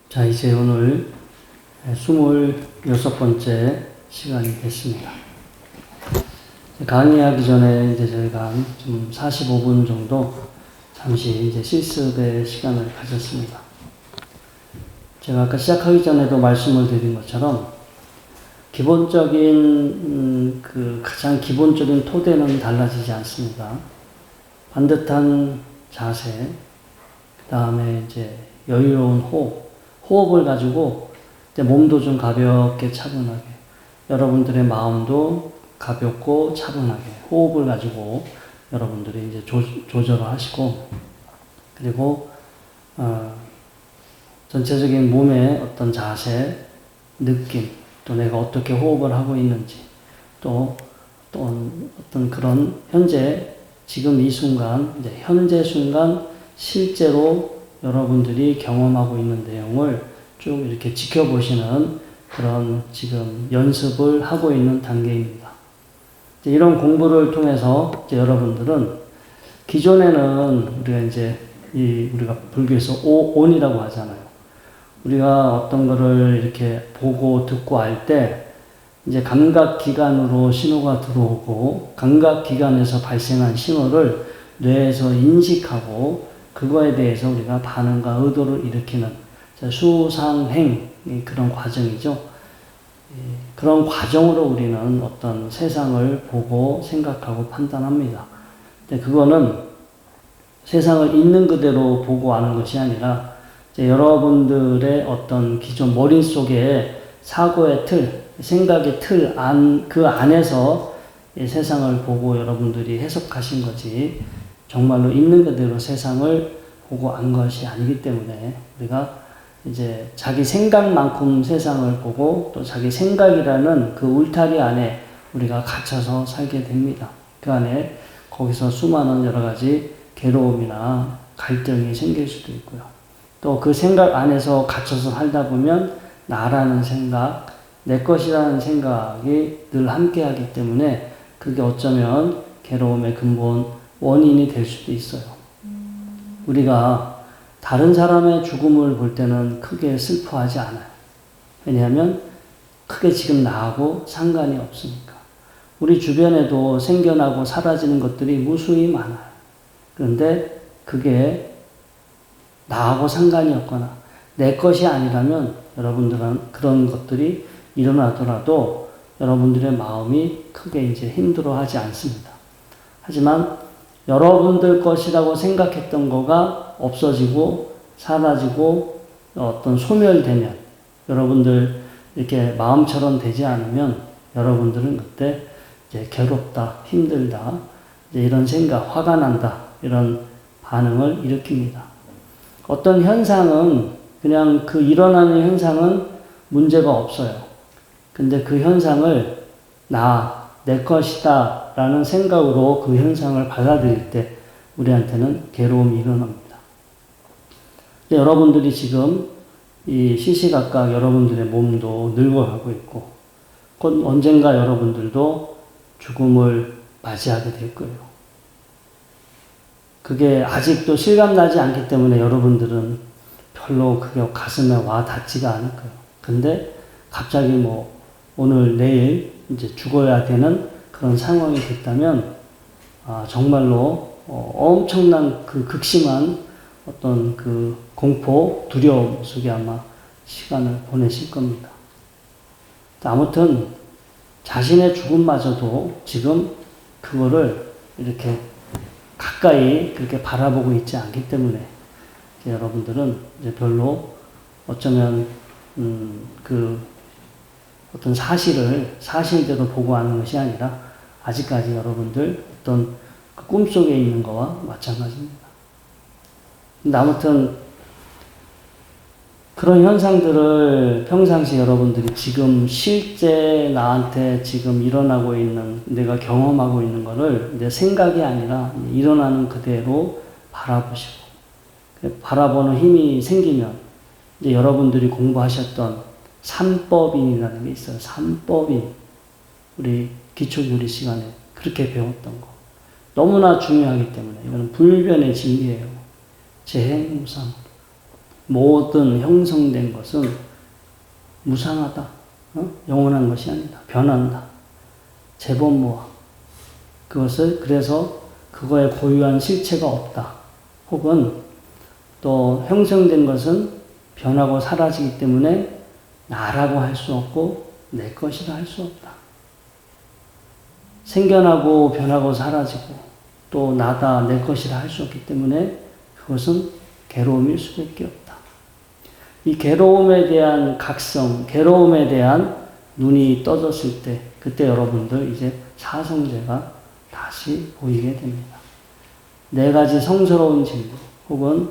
자, 이제 오늘 26번째 시간이 됐습니다. 강의하기 전에 이제 저희가 좀 45분 정도 잠시 이제 실습의 시간을 가졌습니다. 제가 아까 시작하기 전에도 말씀을 드린 것처럼 기본적인 가장 기본적인 토대는 달라지지 않습니다. 반듯한 자세, 그 다음에 이제 여유로운 호흡을 가지고 이제 몸도 좀 가볍게 차분하게, 여러분들의 마음도 가볍고 차분하게 호흡을 가지고 여러분들이 이제 조절을 하시고, 그리고 전체적인 몸의 어떤 자세, 느낌, 또 내가 어떻게 호흡을 하고 있는지, 또 어떤 그런 현재 지금 이 순간, 이제 현재 순간 실제로 여러분들이 경험하고 있는 내용을 쭉 이렇게 지켜보시는 그런 지금 연습을 하고 있는 단계입니다. 이런 공부를 통해서 이제 여러분들은 기존에는 우리가 불교에서 온이라고 하잖아요. 우리가 어떤 거를 이렇게 보고 듣고 할 때 이제 감각기관으로 신호가 들어오고 감각기관에서 발생한 신호를 뇌에서 인식하고 그거에 대해서 우리가 반응과 의도를 일으키는 수상행 그런 과정이죠. 그런 과정으로 우리는 어떤 세상을 보고 생각하고 판단합니다. 근데 그거는 세상을 있는 그대로 보고 아는 것이 아니라 여러분들의 어떤 기존 머릿속에 사고의 틀, 생각의 틀, 그 안에서 세상을 보고 여러분들이 해석하신 거지, 정말로 있는 그대로 세상을 보고 안 것이 아니기 때문에 우리가 이제 자기 생각만큼 세상을 보고 또 자기 생각이라는 그 울타리 안에 우리가 갇혀서 살게 됩니다. 그 안에 거기서 수많은 여러 가지 괴로움이나 갈등이 생길 수도 있고요. 또 그 생각 안에서 갇혀서 살다 보면 나라는 생각, 내 것이라는 생각이 늘 함께 하기 때문에 그게 어쩌면 괴로움의 근본 원인이 될 수도 있어요. 우리가 다른 사람의 죽음을 볼 때는 크게 슬퍼하지 않아요. 왜냐하면 크게 지금 나하고 상관이 없으니까. 우리 주변에도 생겨나고 사라지는 것들이 무수히 많아요. 그런데 그게 나하고 상관이 없거나 내 것이 아니라면 여러분들은 그런 것들이 일어나더라도 여러분들의 마음이 크게 이제 힘들어하지 않습니다. 하지만 여러분들 것이라고 생각했던 거가 없어지고 사라지고 어떤 소멸되면, 여러분들 이렇게 마음처럼 되지 않으면 여러분들은 그때 이제 괴롭다, 힘들다, 이제 이런 생각, 화가 난다, 이런 반응을 일으킵니다. 어떤 현상은 그냥 그 일어나는 현상은 문제가 없어요. 근데 그 현상을 내 것이다 라는 생각으로 그 현상을 받아들일 때 우리한테는 괴로움이 일어납니다. 여러분들이 지금 이 시시각각 여러분들의 몸도 늙어가고 있고 곧 언젠가 여러분들도 죽음을 맞이하게 될 거예요. 그게 아직도 실감나지 않기 때문에 여러분들은 별로 그게 가슴에 와 닿지가 않을 거예요. 근데 갑자기 오늘 내일 이제 죽어야 되는 그런 상황이 됐다면 정말로 엄청난 그 극심한 어떤 그 공포, 두려움 속에 아마 시간을 보내실 겁니다. 아무튼 자신의 죽음마저도 지금 그거를 이렇게 가까이 그렇게 바라보고 있지 않기 때문에 여러분들은 이제 별로 어쩌면 그 어떤 사실대로 보고 하는 것이 아니라 아직까지 여러분들 어떤 그 꿈속에 있는 거와 마찬가지입니다. 근데 아무튼 그런 현상들을 평상시 여러분들이 지금 실제 나한테 지금 일어나고 있는, 내가 경험하고 있는 거를 이제 생각이 아니라 일어나는 그대로 바라보시고, 바라보는 힘이 생기면 이제 여러분들이 공부하셨던 삼법인이라는 게 있어요. 삼법인. 우리 기초교리 시간에 그렇게 배웠던 거. 너무나 중요하기 때문에 이거는 불변의 진리예요. 재행무상. 모든 형성된 것은 무상하다. 영원한 것이 아니다. 변한다. 재범무화. 그래서 그거에 고유한 실체가 없다. 혹은 또 형성된 것은 변하고 사라지기 때문에 나라고 할 수 없고 내 것이라 할 수 없다. 생겨나고 변하고 사라지고 또 나다 내 것이라 할 수 없기 때문에 그것은 괴로움일 수밖에 없다. 이 괴로움에 대한 각성, 괴로움에 대한 눈이 떠졌을 때 그때 여러분들 이제 사성제가 다시 보이게 됩니다. 네 가지 성스러운 진리 혹은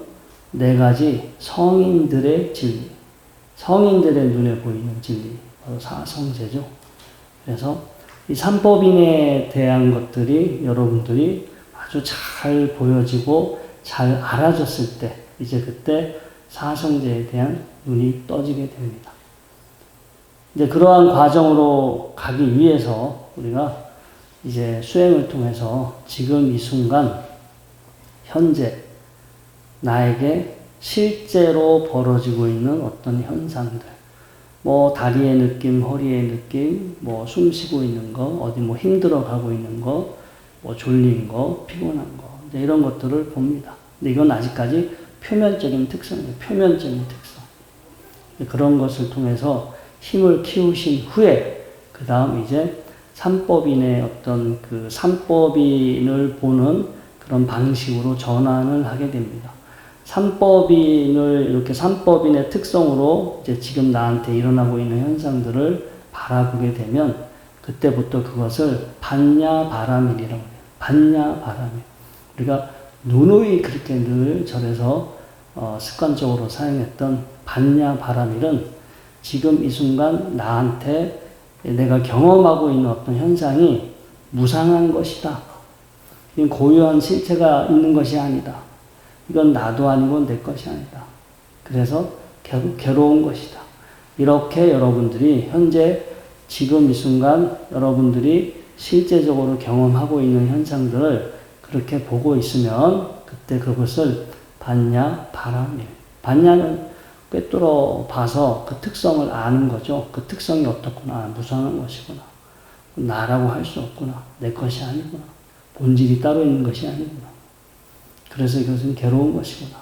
네 가지 성인들의 진리, 성인들의 눈에 보이는 진리, 바로 사성제죠. 그래서 이 삼법인에 대한 것들이 여러분들이 아주 잘 보여지고 잘 알아졌을 때 이제 그때 사성제에 대한 눈이 떠지게 됩니다. 이제 그러한 과정으로 가기 위해서 우리가 이제 수행을 통해서 지금 이 순간 현재 나에게 실제로 벌어지고 있는 어떤 현상들, 뭐 다리의 느낌, 허리의 느낌, 뭐 숨 쉬고 있는 거, 어디 뭐 힘들어가고 있는 거, 뭐 졸린 거, 피곤한 거, 이제 이런 것들을 봅니다. 근데 이건 아직까지 표면적인 특성이에요. 표면적인 특성. 그런 것을 통해서 힘을 키우신 후에 그 다음 이제 삼법인의 어떤 그 삼법인을 보는 그런 방식으로 전환을 하게 됩니다. 삼법인을 이렇게 삼법인의 특성으로 이제 지금 나한테 일어나고 있는 현상들을 바라보게 되면 그때부터 그것을 반야바라밀이라고 해요. 반야바라밀. 우리가 누누이 그렇게 늘 절에서 습관적으로 사용했던 반야바라밀은 지금 이 순간 나한테 내가 경험하고 있는 어떤 현상이 무상한 것이다. 이건 고유한 실체가 있는 것이 아니다. 이건 나도 아니고 내 것이 아니다. 그래서 결국 괴로운 것이다. 이렇게 여러분들이 현재 지금 이 순간 여러분들이 실제적으로 경험하고 있는 현상들을 그렇게 보고 있으면 그때 그것을 반야 바라밀. 반야는 꿰뚫어 봐서 그 특성을 아는 거죠. 그 특성이 어떻구나. 무상한 것이구나. 나라고 할 수 없구나. 내 것이 아니구나. 본질이 따로 있는 것이 아니구나. 그래서 이것은 괴로운 것이구나.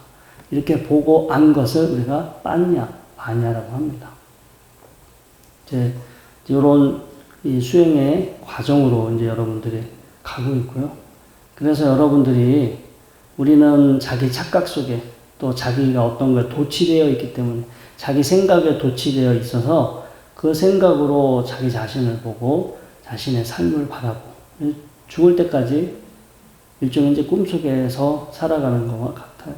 이렇게 보고 안 것을 우리가 반야라고 합니다. 이제 이런 이 수행의 과정으로 이제 여러분들이 가고 있고요. 그래서 여러분들이 우리는 자기 착각 속에 또 자기가 어떤 거에 도취되어 있기 때문에 자기 생각에 도취되어 있어서 그 생각으로 자기 자신을 보고 자신의 삶을 바라보고 죽을 때까지 일종의 이제 꿈속에서 살아가는 것과 같아요.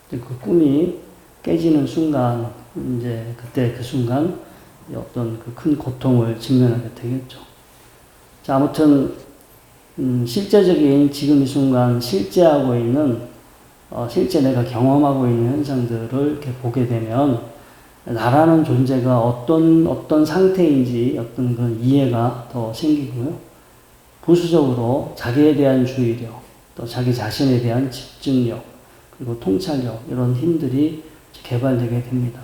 그 꿈이 깨지는 순간, 이제 그때 그 순간 어떤 그 큰 고통을 직면하게 되겠죠. 자, 아무튼, 실제적인 지금 이 순간 실제하고 있는, 실제 내가 경험하고 있는 현상들을 이렇게 보게 되면, 나라는 존재가 어떤 상태인지 어떤 그런 이해가 더 생기고요. 부수적으로 자기에 대한 주의력, 또 자기 자신에 대한 집중력, 그리고 통찰력, 이런 힘들이 개발되게 됩니다.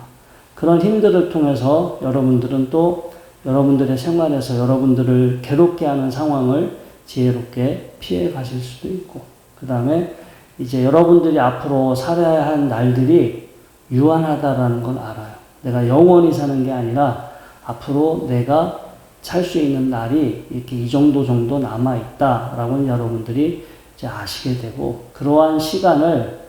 그런 힘들을 통해서 여러분들은 또 여러분들의 생활에서 여러분들을 괴롭게 하는 상황을 지혜롭게 피해 가실 수도 있고, 그 다음에 이제 여러분들이 앞으로 살아야 할 날들이 유한하다라는 걸 알아요. 내가 영원히 사는 게 아니라 앞으로 내가 살 수 있는 날이 이렇게 이 정도 남아있다라고 여러분들이 이제 아시게 되고, 그러한 시간을,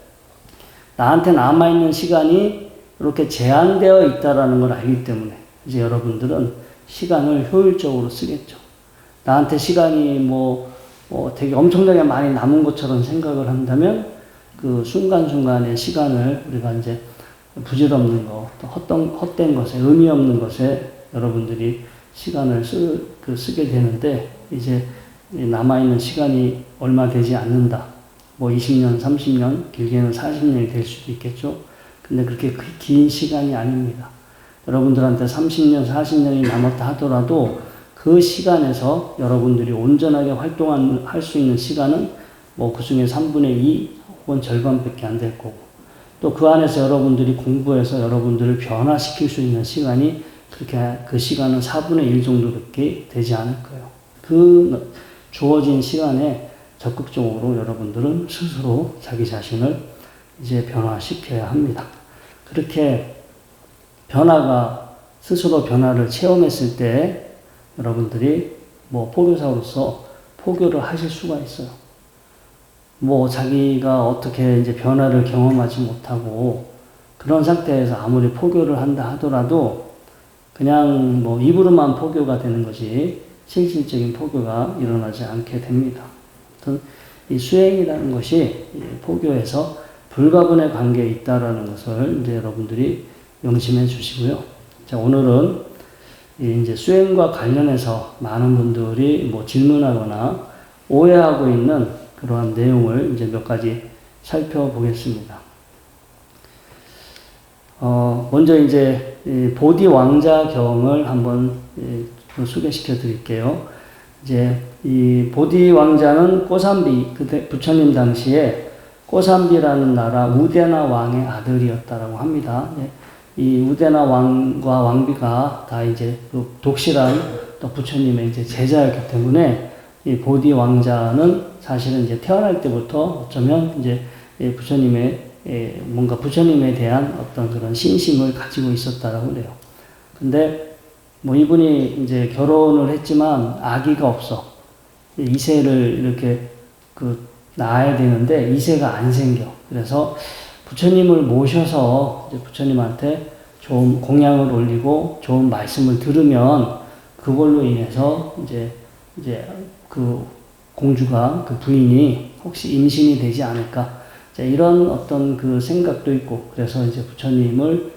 나한테 남아있는 시간이 이렇게 제한되어 있다라는 걸 알기 때문에 이제 여러분들은 시간을 효율적으로 쓰겠죠. 나한테 시간이 되게 엄청나게 많이 남은 것처럼 생각을 한다면 그 순간순간의 시간을 우리가 이제 부질없는 거, 또 헛된 것에, 의미 없는 것에 여러분들이 시간을 쓰게 되는데, 이제 남아있는 시간이 얼마 되지 않는다. 20년, 30년, 길게는 40년이 될 수도 있겠죠. 근데 그렇게 긴 시간이 아닙니다. 여러분들한테 30년, 40년이 남았다 하더라도 그 시간에서 여러분들이 온전하게 활동할 수 있는 시간은 그 중에 3분의 2 혹은 절반밖에 안 될 거고, 또 그 안에서 여러분들이 공부해서 여러분들을 변화시킬 수 있는 시간이 그렇게 그 시간은 4분의 1 정도밖에 되지 않을 거예요. 그 주어진 시간에 적극적으로 여러분들은 스스로 자기 자신을 이제 변화시켜야 합니다. 그렇게 스스로 변화를 체험했을 때 여러분들이 포교사로서 포교를 하실 수가 있어요. 자기가 어떻게 이제 변화를 경험하지 못하고 그런 상태에서 아무리 포교를 한다 하더라도 그냥 입으로만 포교가 되는 것이 실질적인 포교가 일어나지 않게 됩니다. 아무튼 이 수행이라는 것이 포교에서 불가분의 관계에 있다라는 것을 이제 여러분들이 명심해 주시고요. 자, 오늘은 이제 수행과 관련해서 많은 분들이 질문하거나 오해하고 있는 그러한 내용을 이제 몇 가지 살펴보겠습니다. 먼저 이제 보디 왕자경을 한번 소개시켜 드릴게요. 이제 이 보디 왕자는 꼬산비, 그때 부처님 당시에 꼬산비라는 나라 우데나 왕의 아들이었다라고 합니다. 이 우데나 왕과 왕비가 다 이제 독실한 또 부처님의 이제 제자였기 때문에 이 보디 왕자는 사실은 이제 태어날 때부터 어쩌면 이제 부처님에 대한 어떤 그런 신심을 가지고 있었다라고 그래요. 근데 이분이 이제 결혼을 했지만 아기가 없어. 이세를 이렇게 낳아야 되는데 이세가 안 생겨. 그래서 부처님을 모셔서 이제 부처님한테 좋은 공양을 올리고 좋은 말씀을 들으면 그걸로 인해서 이제 그 공주가 그 부인이 혹시 임신이 되지 않을까. 이런 어떤 그 생각도 있고, 그래서 이제 부처님을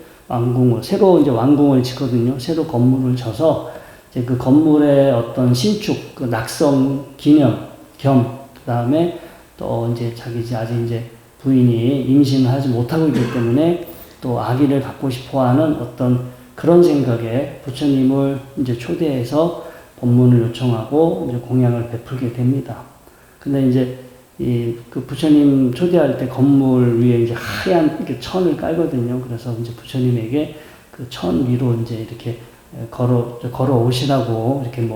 새로 이제 왕궁을 짓거든요. 새로 건물을 져서 이제 그 건물의 어떤 신축, 그 낙성 기념 겸, 그 다음에 또 이제 아직 이제 부인이 임신을 하지 못하고 있기 때문에 또 아기를 갖고 싶어 하는 어떤 그런 생각에 부처님을 이제 초대해서 법문을 요청하고 이제 공양을 베풀게 됩니다. 근데 이제 그 부처님 초대할 때 건물 위에 이제 하얀 이렇게 천을 깔거든요. 그래서 이제 부처님에게 그 천 위로 이제 이렇게 걸어 오시라고 이렇게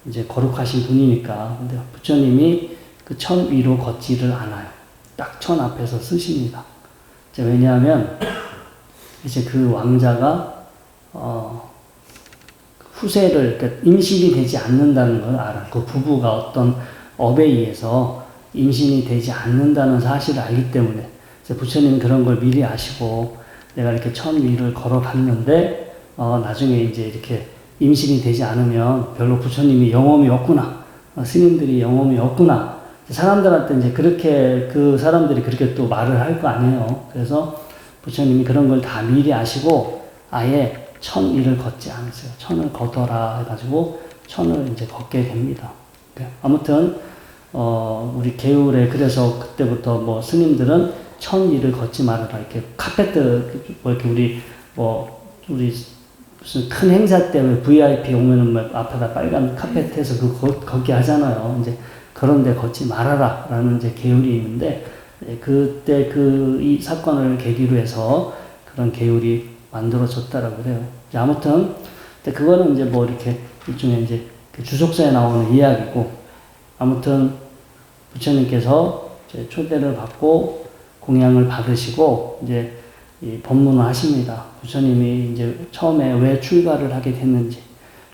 이제 거룩하신 분이니까. 근데 부처님이 그 천 위로 걷지를 않아요. 딱 천 앞에서 쓰십니다. 왜냐하면 이제 그 왕자가 후세를, 그러니까 임신이 되지 않는다는 걸 알아요. 그 부부가 어떤 업에 의해서 임신이 되지 않는다는 사실을 알기 때문에 부처님이 그런 걸 미리 아시고 내가 이렇게 천 위를 걸어갔는데 나중에 이제 이렇게 임신이 되지 않으면 별로 부처님이 영험이 없구나. 스님들이 영험이 없구나. 사람들한테 이제 그 사람들이 그렇게 또 말을 할 거 아니에요. 그래서 부처님이 그런 걸 다 미리 아시고 아예 천 위를 걷지 않으세요. 천을 걷어라 해가지고 천을 이제 걷게 됩니다. 아무튼 우리 개울에 그래서 그때부터 스님들은 천 위를 걷지 말아라. 이렇게 카페트, 이렇게 우리 무슨 큰 행사 때 VIP 오면은 앞에다 빨간 카페트 해서 걷게 하잖아요. 이제 그런 데 걷지 말아라. 라는 이제 계율이 있는데, 그때 이 사건을 계기로 해서 그런 계율이 만들어졌다라고 그래요. 아무튼, 그거는 이제 이렇게 일종의 이제 그 주석서에 나오는 이야기고, 아무튼 부처님께서 이제 초대를 받고 공양을 받으시고 이제 이 법문을 하십니다. 부처님이 이제 처음에 왜 출가를 하게 됐는지,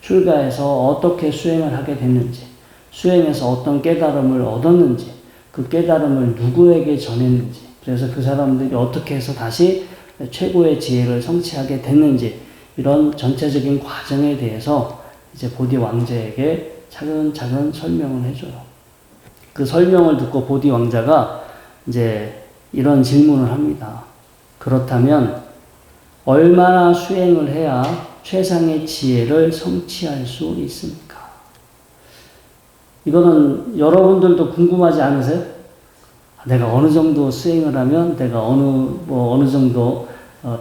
출가해서 어떻게 수행을 하게 됐는지, 수행해서 어떤 깨달음을 얻었는지, 그 깨달음을 누구에게 전했는지, 그래서 그 사람들이 어떻게 해서 다시 최고의 지혜를 성취하게 됐는지, 이런 전체적인 과정에 대해서 이제 보디 왕자에게 차근차근 설명을 해줘요. 그 설명을 듣고 보디 왕자가 이제 이런 질문을 합니다. 그렇다면 얼마나 수행을 해야 최상의 지혜를 성취할 수 있습니까? 이거는 여러분들도 궁금하지 않으세요? 내가 어느 정도 수행을 하면 내가 어느 정도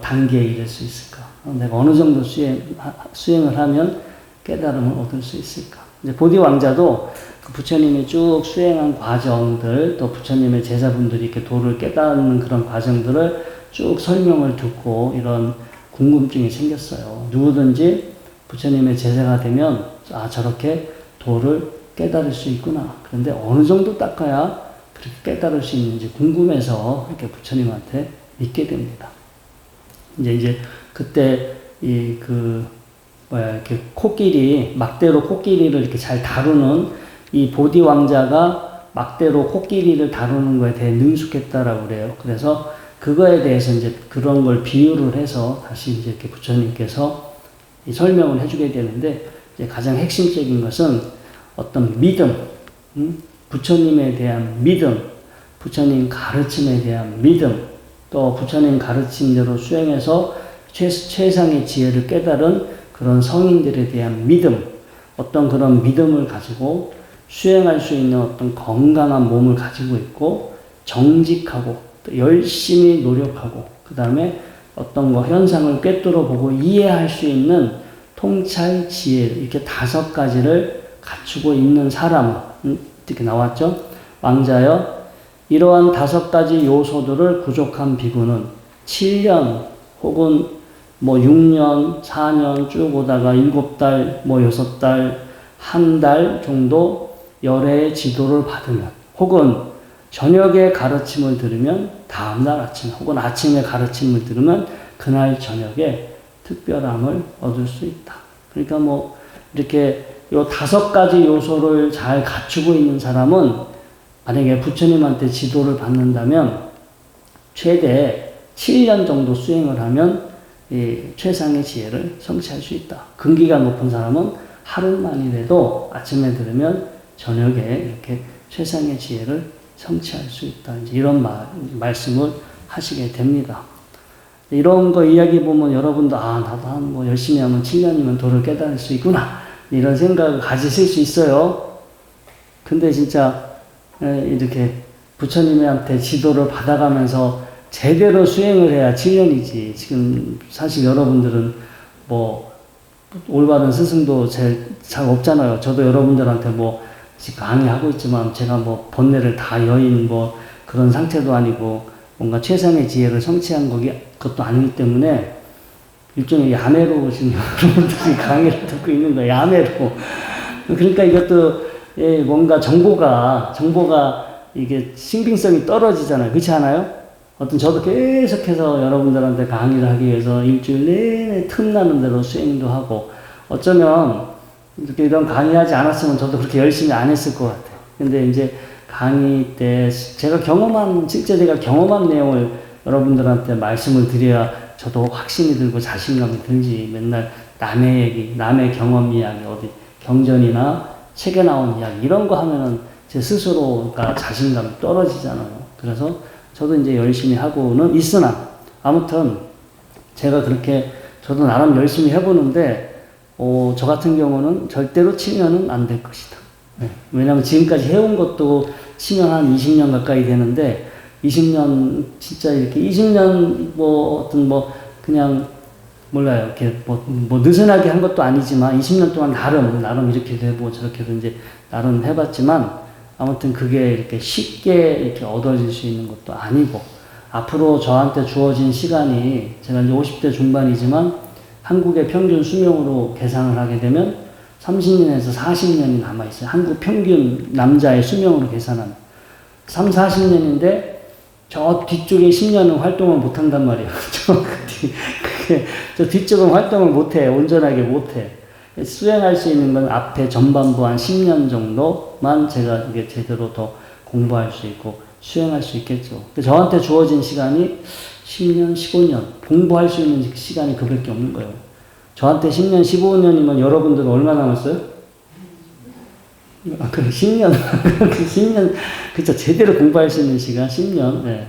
단계에 이를 수 있을까? 내가 어느 정도 수행을 하면 깨달음을 얻을 수 있을까? 이제 보디 왕자도 그 부처님이 쭉 수행한 과정들, 또 부처님의 제자분들이 이렇게 도를 깨닫는 그런 과정들을 쭉 설명을 듣고 이런 궁금증이 생겼어요. 누구든지 부처님의 제자가 되면 아 저렇게 도를 깨달을 수 있구나. 그런데 어느 정도 닦아야 그렇게 깨달을 수 있는지 궁금해서 이렇게 부처님한테 믿게 됩니다. 이제 그때 이렇게 코끼리, 막대로 코끼리를 이렇게 잘 다루는 이 보디 왕자가 막대로 코끼리를 다루는 거에 대해 능숙했다라고 그래요. 그래서 그거에 대해서 이제 그런 걸 비유를 해서 다시 이제 이렇게 부처님께서 이 설명을 해주게 되는데, 이제 가장 핵심적인 것은 어떤 믿음, 부처님에 대한 믿음, 부처님 가르침에 대한 믿음, 또 부처님 가르침대로 수행해서 최상의 지혜를 깨달은 그런 성인들에 대한 믿음, 어떤 그런 믿음을 가지고 수행할 수 있는 어떤 건강한 몸을 가지고 있고, 정직하고 또 열심히 노력하고, 그 다음에 어떤 현상을 꿰뚫어 보고 이해할 수 있는 통찰 지혜, 이렇게 5가지를 갖추고 있는 사람, 이렇게 나왔죠. 왕자여, 이러한 5가지 요소들을 부족한 비구는 7년 혹은 6년, 4년 쭉 오다가 7달, 6달, 한 달 정도 열애의 지도를 받으면, 혹은 저녁에 가르침을 들으면 다음날 아침, 혹은 아침에 가르침을 들으면 그날 저녁에 특별함을 얻을 수 있다. 그러니까 이렇게 요 5가지 요소를 잘 갖추고 있는 사람은 만약에 부처님한테 지도를 받는다면 최대 7년 정도 수행을 하면 이 최상의 지혜를 성취할 수 있다. 근기가 높은 사람은 하루만이라도 아침에 들으면 저녁에 이렇게 최상의 지혜를 성취할 수 있다. 이제 이런 말씀을 하시게 됩니다. 이런 거 이야기 보면 여러분도 나도 열심히 하면 7년이면 도를 깨달을 수 있구나, 이런 생각을 가지실 수 있어요. 근데 진짜 이렇게 부처님한테 지도를 받아가면서 제대로 수행을 해야 7년이지. 지금 사실 여러분들은 올바른 스승도 잘 없잖아요. 저도 여러분들한테 지금 강의하고 있지만 제가 번뇌를 다 여인 그런 상태도 아니고 뭔가 최상의 지혜를 성취한 것도 아니기 때문에 일종의 야매로 지금 여러분들이 강의를 듣고 있는 거예요. 야매로. 그러니까 이것도 뭔가 정보가 이게 신빙성이 떨어지잖아요. 그렇지 않아요? 저도 계속해서 여러분들한테 강의를 하기 위해서 일주일 내내 틈나는 대로 수행도 하고, 어쩌면 이렇게 이런 강의하지 않았으면 저도 그렇게 열심히 안 했을 것 같아요. 근데 이제 강의 때 실제 제가 경험한 내용을 여러분들한테 말씀을 드려야 저도 확신이 들고 자신감이 들지, 맨날 남의 얘기, 남의 경험 이야기, 어디 경전이나 책에 나온 이야기, 이런 거 하면은 제 스스로가 자신감이 떨어지잖아요. 그래서 저도 이제 열심히 하고는 있으나, 아무튼 제가 저도 나름 열심히 해보는데, 저 같은 경우는 절대로 치면은 안 될 것이다. 네. 왜냐면 지금까지 해온 것도 치면 한 20년 가까이 되는데, 20년, 진짜 이렇게 20년 그냥 몰라요. 이렇게 느슨하게 한 것도 아니지만 20년 동안 나름 이렇게 되고 저렇게도 이제 나름 해봤지만, 아무튼 그게 이렇게 쉽게 이렇게 얻어질 수 있는 것도 아니고, 앞으로 저한테 주어진 시간이, 제가 이제 50대 중반이지만 한국의 평균 수명으로 계산을 하게 되면 30년에서 40년이 남아있어요. 한국 평균 남자의 수명으로 계산하면 40년인데 저 뒤쪽에 10년은 활동을 못 한단 말이에요. 저 뒤쪽은 활동을 못 해. 온전하게 못 해. 수행할 수 있는 건 앞에 전반부 한 10년 정도만 제가 이게 제대로 더 공부할 수 있고 수행할 수 있겠죠. 저한테 주어진 시간이 10년, 15년, 공부할 수 있는 시간이 그밖에 없는 거예요. 저한테 10년, 15년이면 여러분들은 얼마 남았어요? 그래, 10년. 10년, 그쵸. 제대로 공부할 수 있는 시간, 10년. 네.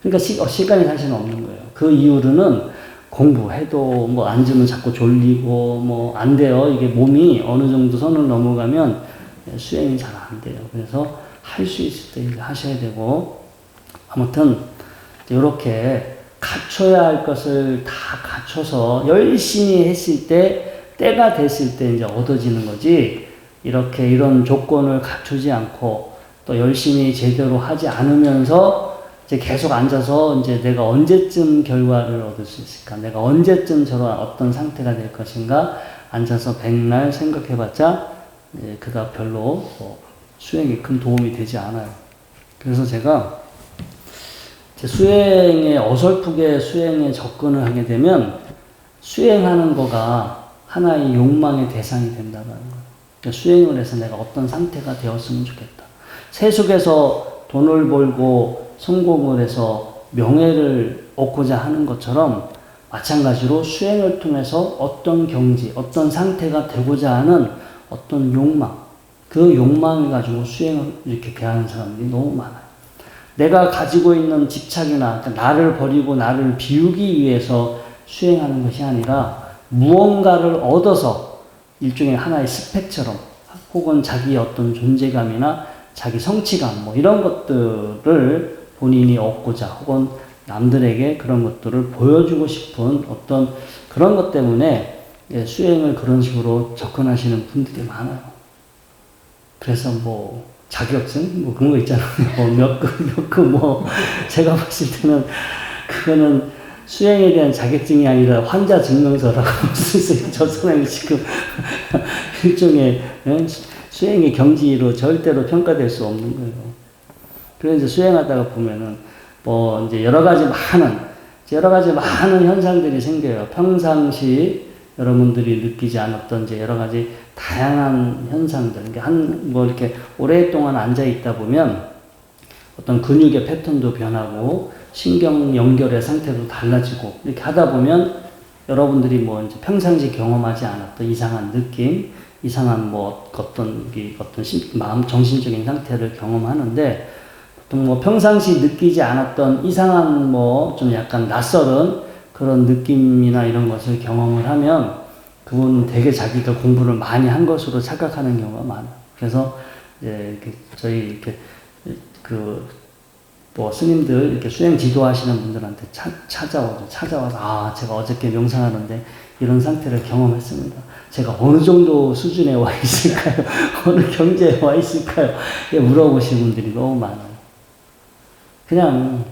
그러니까 시간이 사실은 없는 거예요. 그 이후로는 공부해도 앉으면 자꾸 졸리고 안 돼요. 이게 몸이 어느 정도 선을 넘어가면 수행이 잘 안 돼요. 그래서 할 수 있을 때 이제 하셔야 되고, 아무튼 이렇게 갖춰야 할 것을 다 갖춰서 열심히 했을 때, 때가 됐을 때 이제 얻어지는 거지, 이런 조건을 갖추지 않고 또 열심히 제대로 하지 않으면서 이제 계속 앉아서 이제 내가 언제쯤 결과를 얻을 수 있을까? 내가 언제쯤 저런 어떤 상태가 될 것인가? 앉아서 백날 생각해봤자 그다음 별로 수행에 큰 도움이 되지 않아요. 그래서 제가 수행에 어설프게 수행에 접근을 하게 되면 수행하는 거가 하나의 욕망의 대상이 된다는 거예요. 그러니까 수행을 해서 내가 어떤 상태가 되었으면 좋겠다. 세속에서 돈을 벌고 성공을 해서 명예를 얻고자 하는 것처럼 마찬가지로 수행을 통해서 어떤 경지, 어떤 상태가 되고자 하는 어떤 욕망, 그 욕망을 가지고 수행을 이렇게 대하는 사람들이 너무 많아요. 내가 가지고 있는 집착이나 나를 버리고 나를 비우기 위해서 수행하는 것이 아니라 무언가를 얻어서 일종의 하나의 스펙처럼 혹은 자기의 어떤 존재감이나 자기 성취감 뭐 이런 것들을 본인이 얻고자 혹은 남들에게 그런 것들을 보여주고 싶은 어떤 그런 것 때문에 수행을 그런 식으로 접근하시는 분들이 많아요. 그래서 뭐 자격증 뭐 그런 거 있잖아요. 뭐 몇 급 뭐 제가 봤을 때는 그거는 수행에 대한 자격증이 아니라 환자 증명서라고 쓸 수 있어요. 저 사람이 지금 일종의 수행의 경지로 절대로 평가될 수 없는 거예요. 그래서 이제 수행하다가 보면은 뭐 이제 여러 가지 많은 현상들이 생겨요. 평상시 여러분들이 느끼지 않았던 이제 여러 가지 다양한 현상들. 그러니까 뭐 이렇게 오랫동안 앉아 있다 보면 어떤 근육의 패턴도 변하고 신경 연결의 상태도 달라지고 이렇게 하다 보면 여러분들이 뭐 이제 평상시 경험하지 않았던 이상한 느낌, 이상한 뭐 어떤 마음 정신적인 상태를 경험하는데 보통 뭐 평상시 느끼지 않았던 이상한 뭐 좀 약간 낯설은 그런 느낌이나 이런 것을 경험을 하면 그분은 되게 자기가 공부를 많이 한 것으로 착각하는 경우가 많아요. 그래서 이제 이렇게 저희 이렇게 뭐 스님들 이렇게 수행 지도하시는 분들한테 찾아와서 제가 어저께 명상하는데 이런 상태를 경험했습니다. 제가 어느 정도 수준에 와 있을까요? 어느 경지에 와 있을까요? 물어보시는 분들이 너무 많아요. 그냥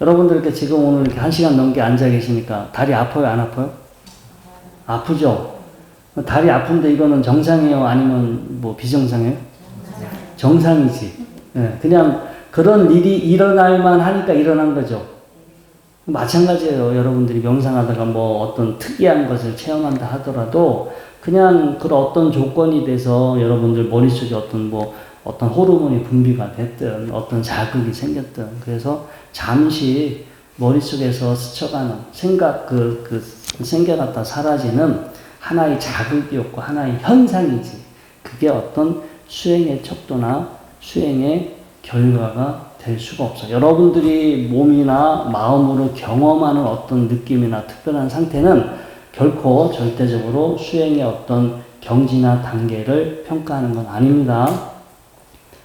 여러분들 이렇게 지금 오늘 이렇게 1시간 넘게 앉아 계시니까 다리 아파요, 안 아파요? 아프죠? 다리 아픈데 이거는 정상이에요? 아니면 뭐 비정상이에요? 정상이지. 네, 그냥 그런 일이 일어날만 하니까 일어난 거죠. 마찬가지예요. 여러분들이 명상하다가 뭐 어떤 특이한 것을 체험한다 하더라도 그냥 그런 어떤 조건이 돼서 여러분들 머릿속에 어떤 호르몬이 분비가 됐든 어떤 자극이 생겼든 그래서 잠시 머릿속에서 스쳐가는 생각 생겨났다 사라지는 하나의 자극이었고 하나의 현상이지. 그게 어떤 수행의 척도나 수행의 결과가 될 수가 없어요. 여러분들이 몸이나 마음으로 경험하는 어떤 느낌이나 특별한 상태는 결코 절대적으로 수행의 어떤 경지나 단계를 평가하는 건 아닙니다.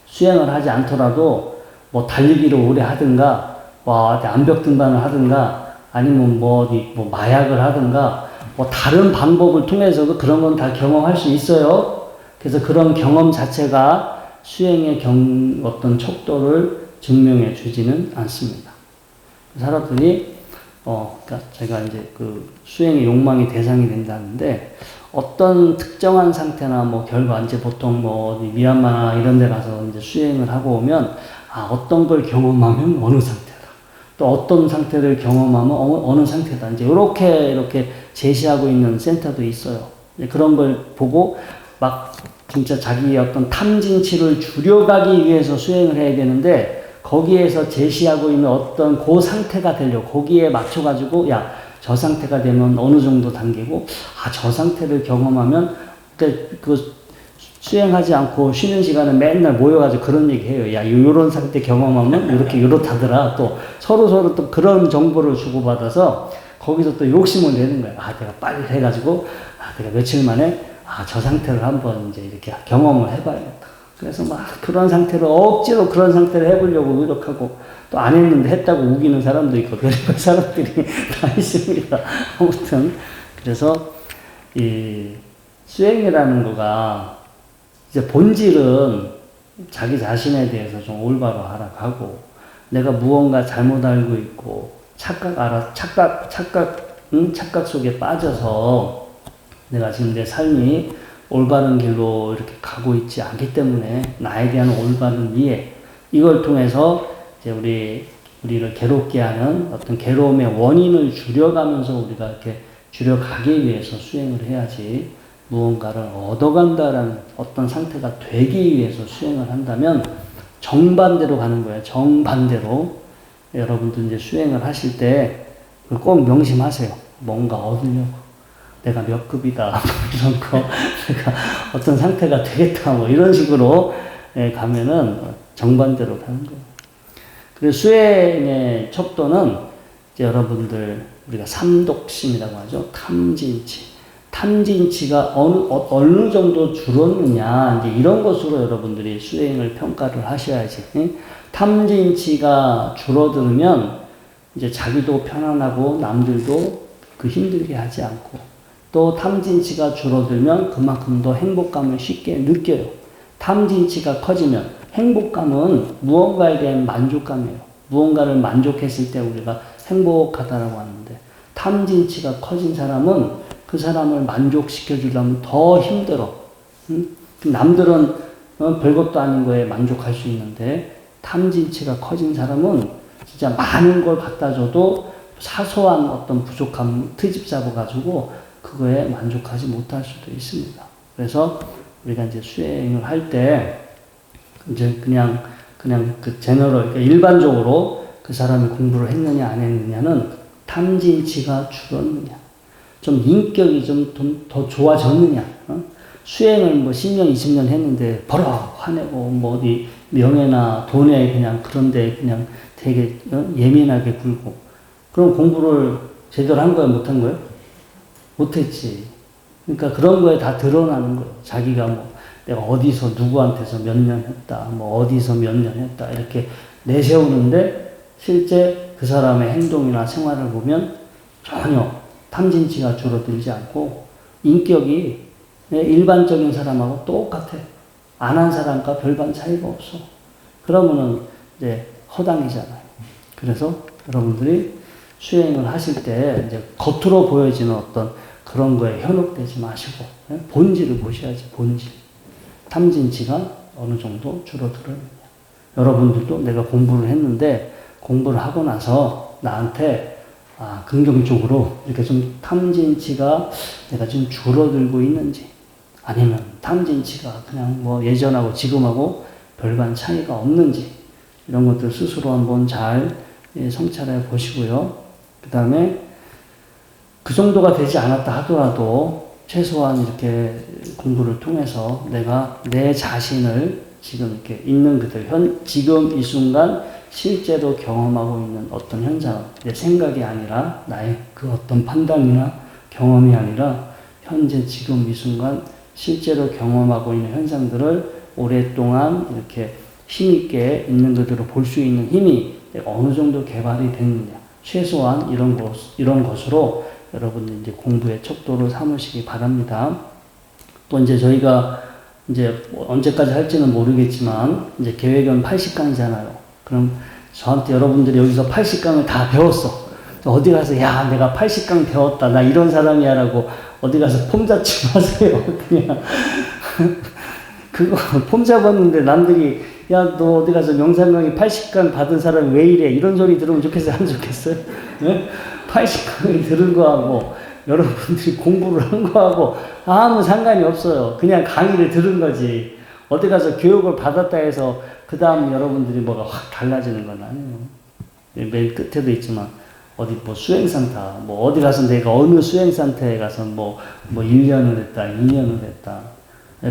수행을 하지 않더라도 뭐 달리기를 오래 하든가 암벽 등반을 하든가 아니면 뭐 마약을 하든가 뭐 다른 방법을 통해서도 그런 건 다 경험할 수 있어요. 그래서 그런 경험 자체가 수행의 어떤 척도를 증명해 주지는 않습니다. 사람들이, 그러니까 제가 이제 수행의 욕망의 대상이 된다는데, 어떤 특정한 상태나 뭐 결과, 이제 보통 미얀마 이런 데 가서 이제 수행을 하고 오면, 어떤 걸 경험하면 어느 상태다. 또 어떤 상태를 경험하면 어느 상태다. 이제 이렇게 제시하고 있는 센터도 있어요. 그런 걸 보고 진짜 자기의 어떤 탐진치를 줄여가기 위해서 수행을 해야 되는데 거기에서 제시하고 있는 어떤 그 상태가 되려고 거기에 맞춰가지고 저 상태가 되면 어느 정도 단계고 저 상태를 경험하면 수행하지 않고 쉬는 시간에 맨날 모여가지고 그런 얘기 해요. 요런 상태 경험하면 요렇다더라. 또 서로 또 그런 정보를 주고받아서 거기서 또 욕심을 내는 거예요. 내가 빨리 해가지고 내가 며칠 만에 저 상태를 한번 이제 이렇게 경험을 해봐야겠다. 그래서 그런 상태를 억지로 그런 상태를 해보려고 노력하고 또 안 했는데 했다고 우기는 사람도 있고 그런 사람들이 다 있습니다. 아무튼 그래서 이 수행이라는 거가 이제 본질은 자기 자신에 대해서 좀 올바로 하라고 하고 내가 무언가 잘못 알고 있고 착각 속에 빠져서 내가 지금 내 삶이 올바른 길로 이렇게 가고 있지 않기 때문에 나에 대한 올바른 이해, 이걸 통해서 이제 우리를 괴롭게 하는 어떤 괴로움의 원인을 줄여가면서 우리가 이렇게 줄여가기 위해서 수행을 해야지, 무언가를 얻어간다라는 어떤 상태가 되기 위해서 수행을 한다면 정반대로 가는 거예요. 정반대로. 여러분도 이제 수행을 하실 때 꼭 명심하세요. 뭔가 얻으려고. 내가 몇 급이다. 이런 거. 내가 어떤 상태가 되겠다. 뭐 이런 식으로 가면은 정반대로 가는 거예요. 그래서 수행의 척도는 이제 여러분들 우리가 삼독심이라고 하죠. 탐진치. 탐진치가 어느 정도 줄었느냐, 이제 이런 것으로 여러분들이 수행을 평가를 하셔야지. 탐진치가 줄어들면 이제 자기도 편안하고 남들도 그 힘들게 하지 않고, 또 탐진치가 줄어들면 그만큼 더 행복감을 쉽게 느껴요. 탐진치가 커지면 행복감은 무언가에 대한 만족감이에요. 무언가를 만족했을 때 우리가 행복하다라고 하는데, 탐진치가 커진 사람은 그 사람을 만족시켜 주려면 더 힘들어. 남들은 별것도 아닌 거에 만족할 수 있는데, 탐진치가 커진 사람은 진짜 많은 걸 갖다 줘도 사소한 어떤 부족함 트집 잡아가지고 그거에 만족하지 못할 수도 있습니다. 그래서 우리가 이제 수행을 할 때 이제 그냥 그 제너럴, 그러니까 일반적으로 그 사람이 공부를 했느냐 안 했느냐는 탐진치가 줄었느냐, 좀 인격이 좀 더 좋아졌느냐, 수행을 뭐 10년, 20년 했는데 버럭 화내고 뭐 어디 명예나 돈에 그냥 그런데 그냥 되게 예민하게 굴고, 그럼 공부를 제대로 한 거야, 못 한 거야? 못했지. 그러니까 그런 거에 다 드러나는 거예요. 자기가 뭐 내가 어디서 누구한테서 몇 년 했다, 뭐 어디서 몇 년 했다 이렇게 내세우는데 실제 그 사람의 행동이나 생활을 보면 전혀 탐진치가 줄어들지 않고 인격이 일반적인 사람하고 똑같아. 안 한 사람과 별반 차이가 없어. 그러면은 이제 허당이잖아요. 그래서 여러분들이 수행을 하실 때 이제 겉으로 보여지는 어떤 그런 거에 현혹되지 마시고 본질을 보셔야지. 본질. 탐진치가 어느 정도 줄어들었느냐. 여러분들도 내가 공부를 했는데 공부를 하고 나서 나한테 긍정적으로 이렇게 좀 탐진치가 내가 좀 줄어들고 있는지, 아니면 탐진치가 그냥 뭐 예전하고 지금하고 별반 차이가 없는지, 이런 것들 스스로 한번 잘 성찰해 보시고요. 그 다음에 그 정도가 되지 않았다 하더라도 최소한 이렇게 공부를 통해서 내가 내 자신을 지금 이렇게 있는 그대로 지금 이 순간 실제로 경험하고 있는 어떤 현상, 내 생각이 아니라 나의 그 어떤 판단이나 경험이 아니라 현재 지금 이 순간 실제로 경험하고 있는 현상들을 오랫동안 이렇게 힘있게 있는 그대로 볼 수 있는 힘이 어느 정도 개발이 됐느냐. 최소한 이런 것으로 여러분들 이제 공부의 척도를 삼으시기 바랍니다. 또 이제 저희가 이제 언제까지 할지는 모르겠지만 이제 계획은 80강이잖아요. 그럼 저한테 여러분들이 여기서 80강을 다 배웠어. 어디 가서 야 내가 80강 배웠다. 나 이런 사람이야 라고 어디 가서 폼 잡지 마세요. 그냥 그거 폼 잡았는데 남들이 야 너 어디 가서 명상 강의 80강 받은 사람이 왜 이래 이런 소리 들으면 좋겠어요? 안 좋겠어요? 네? 80강을 들은 거하고 여러분들이 공부를 한 거하고 아무 상관이 없어요. 그냥 강의를 들은 거지. 어디 가서 교육을 받았다 해서 그 다음 여러분들이 뭐가 확 달라지는 건 아니에요. 맨 끝에도 있지만 어디 뭐 수행산타, 뭐 어디 가서 내가 어느 수행산타에 가서 뭐 1년을 했다, 2년을 했다.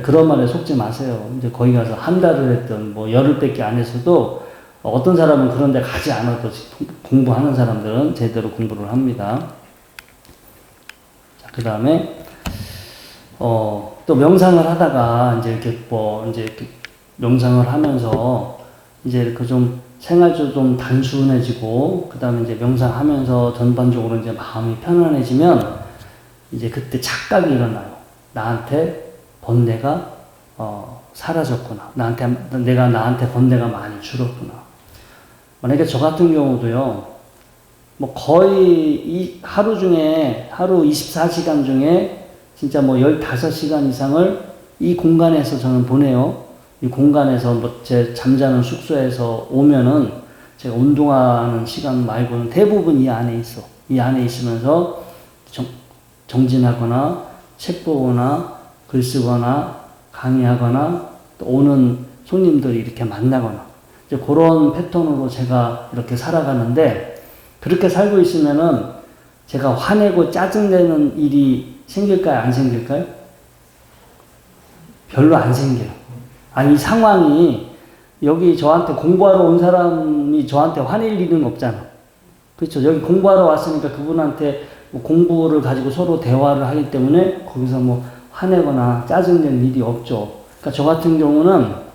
그런 말에 속지 마세요. 이제 거기 가서 한 달을 했던 뭐 열흘밖에 안 했어도 어떤 사람은 그런 데 가지 않아도 공부하는 사람들은 제대로 공부를 합니다. 자, 그 다음에 또 명상을 하다가 이제 이렇게 명상을 하면서 이제 그 좀 생활도 좀 단순해지고 그 다음에 이제 명상하면서 전반적으로 이제 마음이 편안해지면 이제 그때 착각이 일어나요. 나한테 번뇌가 사라졌구나. 내가 나한테 번뇌가 많이 줄었구나. 만약에 저 같은 경우도요, 뭐 거의 이 하루 중에, 하루 24시간 중에 진짜 뭐 15시간 이상을 이 공간에서 저는 보내요. 이 공간에서 뭐 제 잠자는 숙소에서 오면은 제가 운동하는 시간 말고는 대부분 이 안에 있어. 이 안에 있으면서 정진하거나 책 보거나 글 쓰거나 강의하거나 또 오는 손님들이 이렇게 만나거나 이제 그런 패턴으로 제가 이렇게 살아가는데 그렇게 살고 있으면은 제가 화내고 짜증내는 일이 생길까요? 안 생길까요? 별로 안 생겨요. 아니, 상황이 여기 저한테 공부하러 온 사람이 저한테 화낼 일은 없잖아. 그렇죠. 여기 공부하러 왔으니까 그분한테 뭐 공부를 가지고 서로 대화를 하기 때문에 거기서 뭐 화내거나 짜증내는 일이 없죠. 그러니까 저 같은 경우는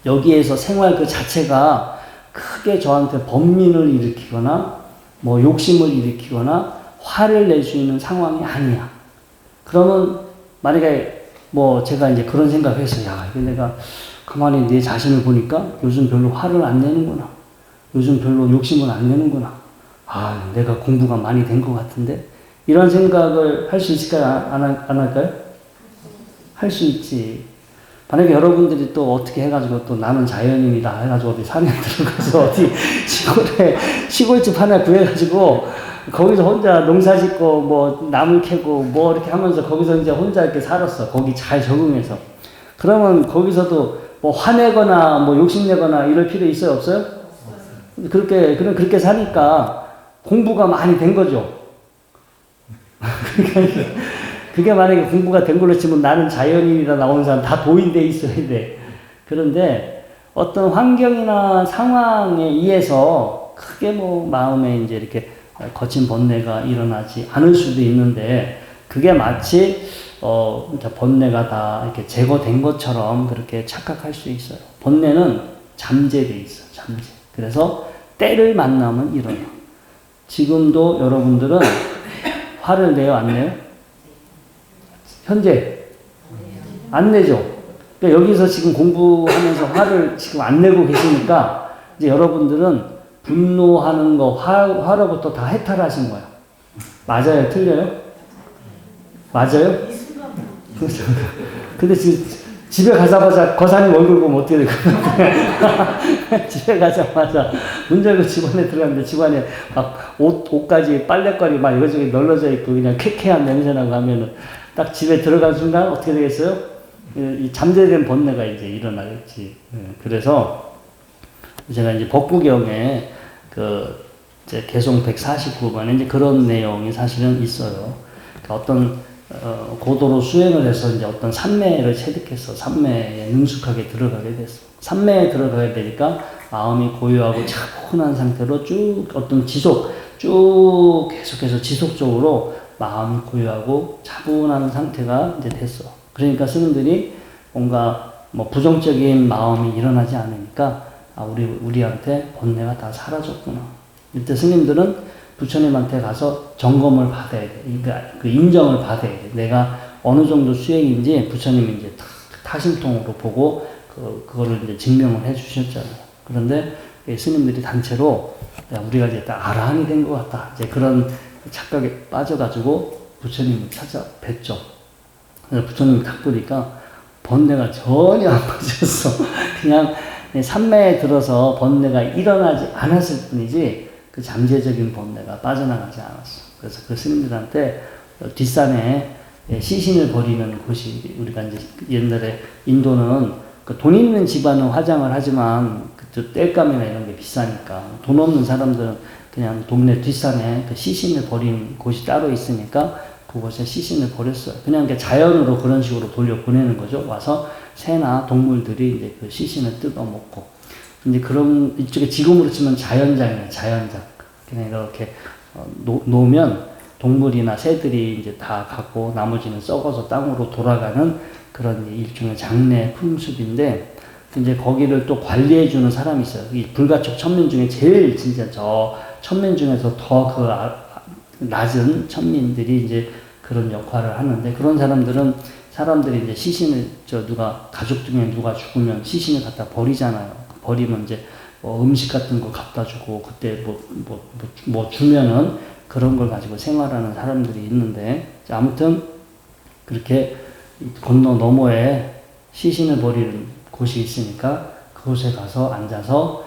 여기에서 생활 그 자체가 크게 저한테 번민을 일으키거나 뭐 욕심을 일으키거나 화를 낼 수 있는 상황이 아니야. 그러면 만약에 뭐 제가 이제 그런 생각을 했어요. 야, 이거 내가 가만히 내 자신을 보니까 요즘 별로 화를 안 내는구나. 요즘 별로 욕심을 안 내는구나. 아, 내가 공부가 많이 된 것 같은데? 이런 생각을 할 수 있을까요? 안 할까요? 할 수 있지. 만약에 여러분들이 또 어떻게 해가지고 또 나는 자연인이다 해가지고 어디 산에 들어가서 어디 시골집 하나 구해가지고 거기서 혼자 농사 짓고 뭐 나물 캐고 뭐 이렇게 하면서 거기서 이제 혼자 이렇게 살았어. 거기 잘 적응해서. 그러면 거기서도 뭐 화내거나 뭐 욕심내거나 이럴 필요 있어요? 없어요? 그렇게 사니까 공부가 많이 된 거죠. 그게 만약에 공부가 된 걸로 치면 나는 자연인이다 나오는 사람 다 도인돼 있어야 돼. 그런데 어떤 환경이나 상황에 의해서 크게 뭐 마음에 이제 이렇게 거친 번뇌가 일어나지 않을 수도 있는데 그게 마치 번뇌가 다 이렇게 제거된 것처럼 그렇게 착각할 수 있어요. 번뇌는 잠재돼 있어, 잠재. 그래서 때를 만나면 일어나. 지금도 여러분들은 화를 내요, 안 내요? 현재 안 내죠. 그러니까 여기서 지금 공부하면서 화를 지금 안 내고 계시니까 이제 여러분들은 분노하는 거, 화로부터 다 해탈하신 거예요. 맞아요? 틀려요? 맞아요? 그렇죠. 근데 지금 집에 가자마자 거사님 얼굴 보면 어떻게 될 거야? 집에 가자마자 문 열고 집안에 들어갔는데 집안에 막 옷까지 빨래거리 막 이것저것 널려져 있고 그냥 쾌쾌한 냄새나고 하면은 딱 집에 들어간 순간 어떻게 되겠어요? 이 잠재된 번뇌가 이제 일어나겠지. 그래서 제가 이제 법구경에 이제 개송 149번에 이제 그런 내용이 사실은 있어요. 그러니까 어떤 고도로 수행을 해서 이제 어떤 산매를 체득해서 산매에 능숙하게 들어가게 됐어. 산매에 들어가게 되니까 마음이 고요하고 차분한 상태로 쭉 쭉 계속해서 지속적으로 마음이 고요하고 차분한 상태가 이제 됐어. 그러니까 스님들이 뭔가 뭐 부정적인 마음이 일어나지 않으니까 우리한테 번뇌가 다 사라졌구나. 이때 스님들은 부처님한테 가서 점검을 받아야 돼. 그러니까 그 인정을 받아야 돼. 내가 어느 정도 수행인지 부처님이 이제 타심통으로 보고 그거를 이제 증명을 해 주셨잖아요. 그런데 스님들이 단체로 우리가 이제 딱 아라한이 된 것 같다. 이제 그런 착각에 빠져가지고 부처님을 찾아뵀죠. 그래서 부처님이 딱 보니까 번뇌가 전혀 안 빠졌어. 그냥 산매에 들어서 번뇌가 일어나지 않았을 뿐이지 그 잠재적인 번뇌가 빠져나가지 않았어. 그래서 그 스님들한테 뒷산에 시신을 버리는 곳이 우리가 이제 옛날에 인도는 돈 있는 집안은 화장을 하지만 땔감이나 이런 게 비싸니까 돈 없는 사람들은 그냥 동네 뒷산에 그 시신을 버리는 곳이 따로 있으니까 그곳에 시신을 버렸어요. 그냥 자연으로 그런 식으로 돌려보내는 거죠. 와서 새나 동물들이 이제 그 시신을 뜯어먹고. 이제 그런, 이쪽에 지금으로 치면 자연장이에요, 자연장. 그냥 이렇게 놓으면 동물이나 새들이 이제 다 가고 나머지는 썩어서 땅으로 돌아가는 그런 일종의 장례 풍습인데, 이제 거기를 또 관리해주는 사람이 있어요. 이 불가촉 천민 중에 제일 진짜 저 천민 중에서 더 낮은 천민들이 이제 그런 역할을 하는데, 그런 사람들이 이제 시신을 가족 중에 누가 죽으면 시신을 갖다 버리잖아요. 버리면 이제 음식 같은 거 갖다 주고 그때 뭐 주면은 그런 걸 가지고 생활하는 사람들이 있는데 아무튼 그렇게 건너 너머에 시신을 버리는 곳이 있으니까 그곳에 가서 앉아서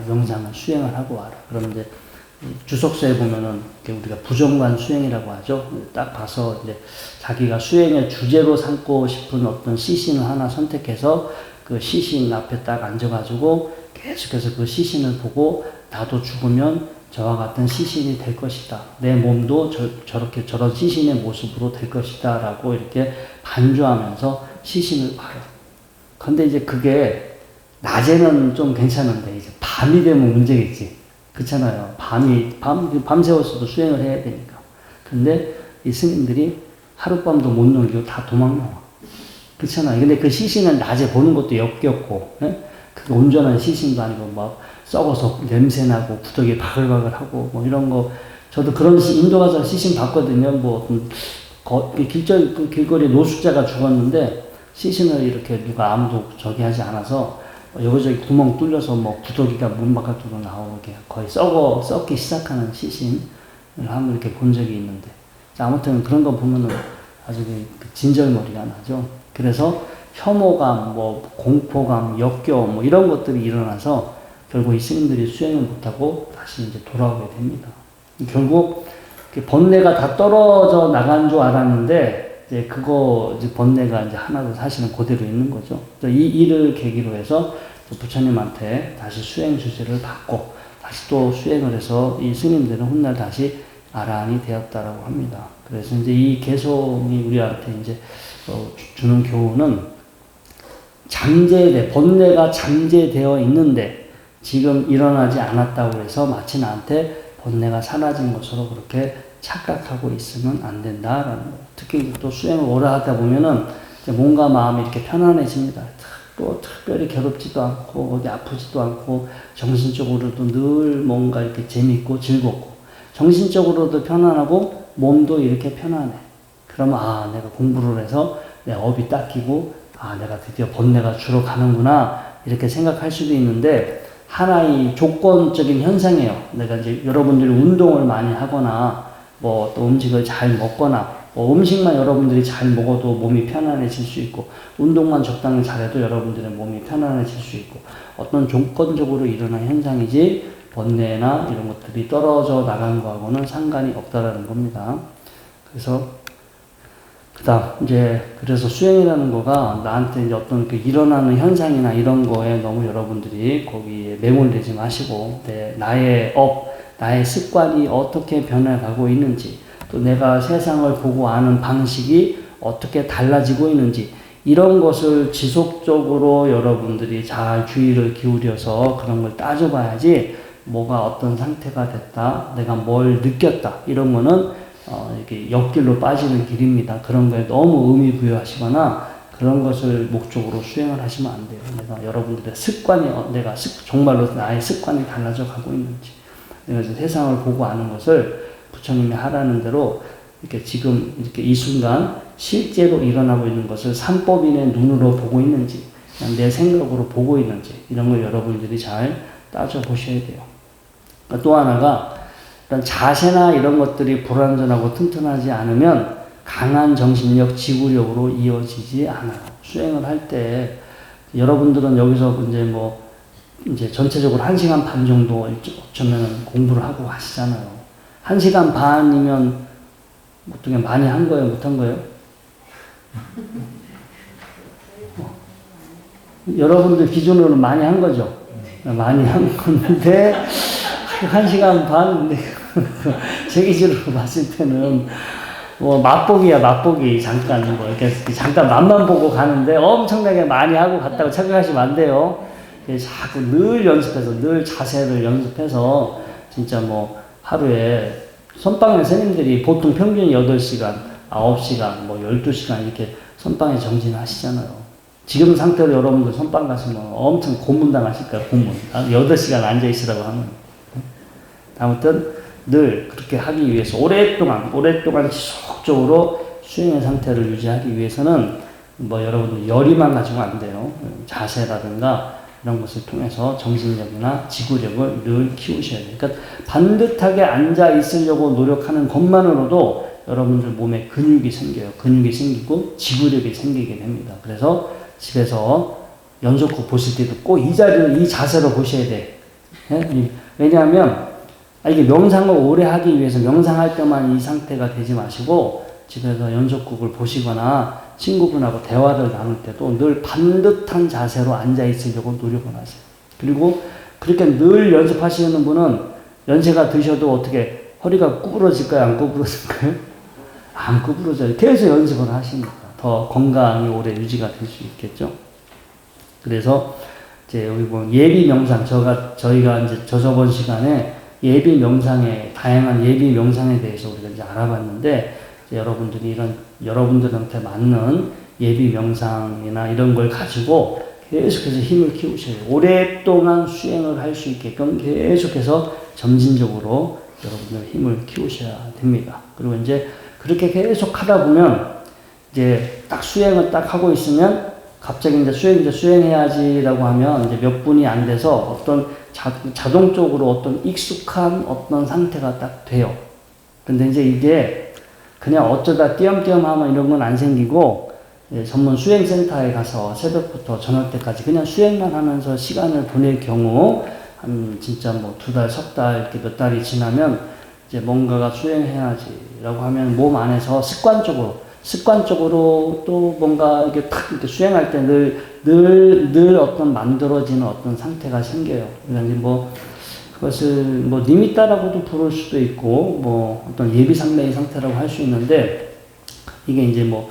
명상을 수행을 하고 와라. 그럼 이제 주석서에 보면은 우리가 부정관 수행이라고 하죠. 딱 봐서 이제 자기가 수행의 주제로 삼고 싶은 어떤 시신을 하나 선택해서 그 시신 앞에 딱 앉아가지고 계속해서 그 시신을 보고 나도 죽으면 저와 같은 시신이 될 것이다. 내 몸도 저렇게 저런 시신의 모습으로 될 것이다. 라고 이렇게 반주하면서 시신을 봐요. 근데 이제 그게 낮에는 좀 괜찮은데 이제 밤이 되면 문제겠지. 그렇잖아요. 밤새워서도 수행을 해야 되니까. 근데 이 스님들이 하룻밤도 못 넘기고 다 도망나와. 그렇잖아요. 근데 그 시신은 낮에 보는 것도 역겹고, 예? 그게 온전한 시신도 아니고 막 썩어서 냄새나고 구더기 바글바글하고 뭐 이런 거. 저도 그런 인도 가서 시신 봤거든요. 길거리 노숙자가 죽었는데 시신을 이렇게 누가 아무도 저기 하지 않아서 여기저기 구멍 뚫려서 뭐 구더기가 문 바깥으로 나오게 거의 썩기 시작하는 시신을 한번 이렇게 본 적이 있는데. 아무튼 그런 거 보면은 아주 진절머리가 나죠. 그래서 혐오감, 공포감, 역겨움, 이런 것들이 일어나서 결국 이 스님들이 수행을 못하고 다시 이제 돌아오게 됩니다. 결국 번뇌가 다 떨어져 나간 줄 알았는데, 이제 번뇌가 이제 하나도 사실은 그대로 있는 거죠. 이 일을 계기로 해서 부처님한테 다시 수행 주제를 받고, 다시 또 수행을 해서 이 스님들은 훗날 다시 아라한이 되었다라고 합니다. 그래서 이제 이 개송이 우리한테 이제 주는 교훈은 번뇌가 잠재되어 있는데 지금 일어나지 않았다고 해서 마치 나한테 번뇌가 사라진 것으로 그렇게 착각하고 있으면 안 된다라는 거. 특히 또 수행을 오래 하다 보면은 몸과 마음이 이렇게 편안해집니다. 또 특별히 괴롭지도 않고 어디 아프지도 않고 정신적으로도 늘 뭔가 이렇게 재밌고 즐겁고 정신적으로도 편안하고 몸도 이렇게 편안해. 그러면 내가 공부를 해서 내 업이 닦이고 내가 드디어 번뇌가 줄어가는구나 이렇게 생각할 수도 있는데 하나의 조건적인 현상이에요. 내가 이제 여러분들이 운동을 많이 하거나 또 음식을 잘 먹거나 음식만 여러분들이 잘 먹어도 몸이 편안해질 수 있고 운동만 적당히 잘해도 여러분들의 몸이 편안해질 수 있고 어떤 조건적으로 일어난 현상이지 번뇌나 이런 것들이 떨어져 나간 거하고는 상관이 없다라는 겁니다. 그래서 그래서 수행이라는 거가 나한테 이제 어떤 일어나는 현상이나 이런 거에 너무 여러분들이 거기에 매몰되지 마시고, 나의 나의 습관이 어떻게 변해가고 있는지, 또 내가 세상을 보고 아는 방식이 어떻게 달라지고 있는지, 이런 것을 지속적으로 여러분들이 잘 주의를 기울여서 그런 걸 따져봐야지, 뭐가 어떤 상태가 됐다, 내가 뭘 느꼈다, 이런 거는 이렇게 옆길로 빠지는 길입니다. 그런 거에 너무 의미 부여하시거나 그런 것을 목적으로 수행을 하시면 안 돼요. 내가 여러분들의 습관이 정말로 나의 습관이 달라져 가고 있는지, 내가 세상을 보고 아는 것을 부처님이 하라는 대로 이렇게 지금 이렇게 이 순간 실제로 일어나고 있는 것을 삼법인의 눈으로 보고 있는지, 그냥 내 생각으로 보고 있는지, 이런 걸 여러분들이 잘 따져보셔야 돼요. 또 하나가 일단 자세나 이런 것들이 불완전하고 튼튼하지 않으면 강한 정신력, 지구력으로 이어지지 않아요. 수행을 할 때 여러분들은 여기서 이제 전체적으로 1시간 반 정도 어쩌면 공부를 하고 하시잖아요. 1시간 반이면 어떻게 많이 한 거예요? 못 한 거예요? 여러분들 기준으로는 많이 한 거죠? 많이 한 건데 1시간 반 제 기준으로 봤을 때는 맛보기야 맛보기. 잠깐 이렇게 잠깐 맛만 보고 가는데 엄청나게 많이 하고 갔다고 착각하시면 안 돼요. 자꾸 늘 연습해서 늘 자세를 연습해서 진짜 하루에 선방의 스님들이 보통 평균 8시간, 9시간, 12시간 이렇게 선방에 정진하시잖아요. 지금 상태로 여러분들 선방 가시면 엄청 고문당하실 거예요. 고문. 8시간 앉아있으라고 하면. 아무튼 늘 그렇게 하기 위해서 오랫동안 지속적으로 수행의 상태를 유지하기 위해서는 여러분들 열의만 가지고 안 돼요. 자세라든가 이런 것을 통해서 정신력이나 지구력을 늘 키우셔야 돼요. 그러니까 반듯하게 앉아 있으려고 노력하는 것만으로도 여러분들 몸에 근육이 생겨요. 근육이 생기고 지구력이 생기게 됩니다. 그래서 집에서 연속극 보실 때도 꼭 이 자리를, 이 자세로 보셔야 돼. 예? 왜냐하면 이게 명상을 오래 하기 위해서 명상할 때만 이 상태가 되지 마시고 집에서 연속극을 보시거나 친구분하고 대화를 나눌 때도 늘 반듯한 자세로 앉아 있으려고 노력을 하세요. 그리고 그렇게 늘 연습하시는 분은 연세가 드셔도 어떻게 허리가 구부러질까요? 안 구부러질까요? 안 구부러져요. 계속 연습을 하시니까 더 건강이 오래 유지가 될 수 있겠죠. 그래서 이제 우리 뭐 예비 명상, 저희가 이제 저번 시간에 예비 명상에, 다양한 예비 명상에 대해서 우리가 이제 알아봤는데, 이제 여러분들한테 맞는 예비 명상이나 이런 걸 가지고 계속해서 힘을 키우셔야 돼요. 오랫동안 수행을 할 수 있게끔 계속해서 점진적으로 여러분들 힘을 키우셔야 됩니다. 그리고 이제 그렇게 계속 하다 보면 이제 딱 수행을 딱 하고 있으면 갑자기 이제 수행해야지라고 하면 이제 몇 분이 안 돼서 어떤 자동적으로 어떤 익숙한 어떤 상태가 딱 돼요. 근데 이제 이게 그냥 어쩌다 띄엄띄엄 하면 이런 건 안 생기고, 전문 수행센터에 가서 새벽부터 저녁 때까지 그냥 수행만 하면서 시간을 보낼 경우, 한 진짜 뭐 2달, 석 달, 이렇게 몇 달이 지나면 이제 뭔가가 수행해야지라고 하면 몸 안에서 습관적으로 또 뭔가 이렇게 탁 이렇게 수행할 때 늘 어떤 만들어지는 어떤 상태가 생겨요. 그러니까 뭐 그것을 뭐 니미따라고도 부를 수도 있고, 뭐 어떤 예비상례의 상태라고 할 수 있는데, 이게 이제 뭐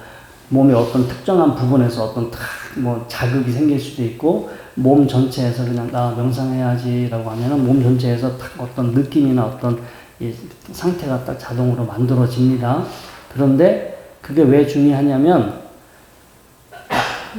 몸의 어떤 특정한 부분에서 어떤 탁 뭐 자극이 생길 수도 있고, 몸 전체에서 그냥 나 명상해야지라고 하면은 몸 전체에서 탁 어떤 느낌이나 어떤 이 상태가 딱 자동으로 만들어집니다. 그런데 그게 왜 중요하냐면,